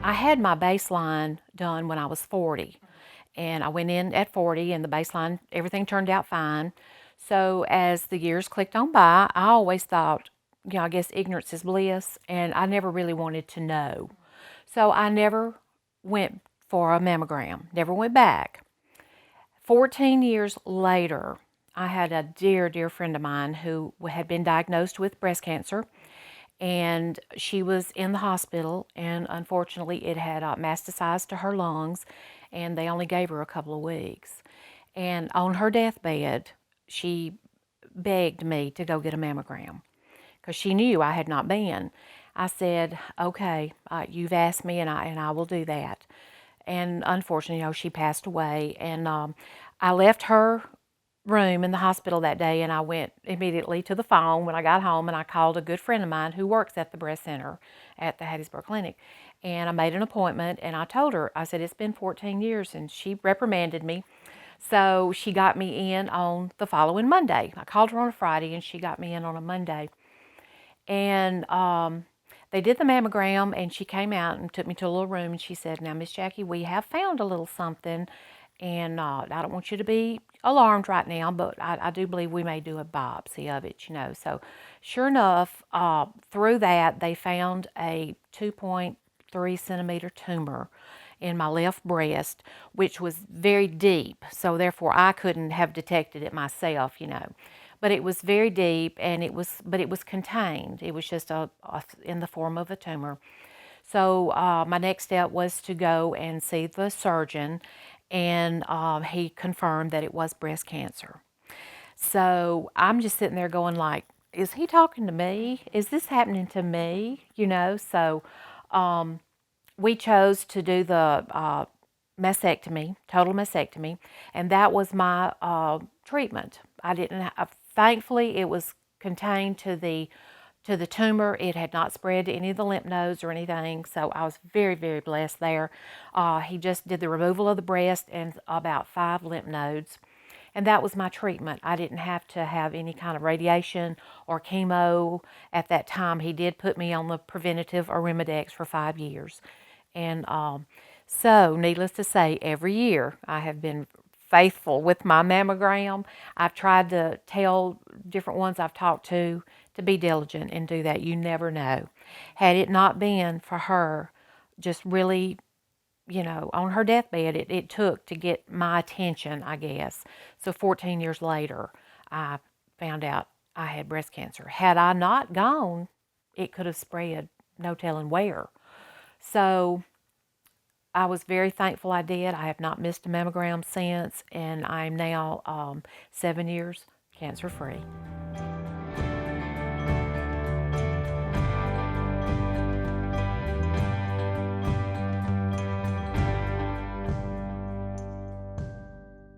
I had my baseline done when I was 40, and I went in at 40, and the baseline, everything turned out fine. So as the years clicked on by, I always thought, I guess ignorance is bliss, and I never really wanted to know. So I never went for a mammogram, never went back. 14 years later, I had a dear, dear friend of mine who had been diagnosed with breast cancer, and she was in the hospital, and unfortunately it had metastasized to her lungs, and they only gave her a couple of weeks. And on her deathbed, she begged me to go get a mammogram because she knew I had not been. I said, okay, you've asked me, and I will do that. And unfortunately, she passed away, and I left her room in the hospital that day, and I went immediately to the phone when I got home, and I called a good friend of mine who works at the breast center at the Hattiesburg clinic, and I made an appointment, and I told her, I said, it's been 14 years, and she reprimanded me. So she got me in on the following Monday. I called her on a Friday, and she got me in on a Monday. And they did the mammogram, and she came out and took me to a little room, and she said, now, Miss Jackie, we have found a little something, and I don't want you to be alarmed right now, but I do believe we may do a biopsy of it. So sure enough, through that, they found a 2.3 centimeter tumor in my left breast, which was very deep, so therefore I couldn't have detected it myself. But it was very deep, and but it was contained. It was just in the form of a tumor. So my next step was to go and see the surgeon, and he confirmed that it was breast cancer. So I'm just sitting there going like, is he talking to me? Is this happening to me? So we chose to do the mastectomy, total mastectomy, and that was my treatment. I didn't have, thankfully it was contained to the tumor. It had not spread to any of the lymph nodes or anything, so I was very, very blessed there. He just did the removal of the breast and about 5 lymph nodes, and that was my treatment. I didn't have to have any kind of radiation or chemo at that time. He did put me on the preventative Arimidex for 5 years. And so, needless to say, every year I have been faithful with my mammogram. I've tried to tell different ones I've talked to be diligent and do that. You never know. Had it not been for her just really, on her deathbed, it took to get my attention, I guess. So 14 years later, I found out I had breast cancer. Had I not gone, it could have spread, no telling where. So I was very thankful I did. I have not missed a mammogram since, and I'm now 7 years cancer-free.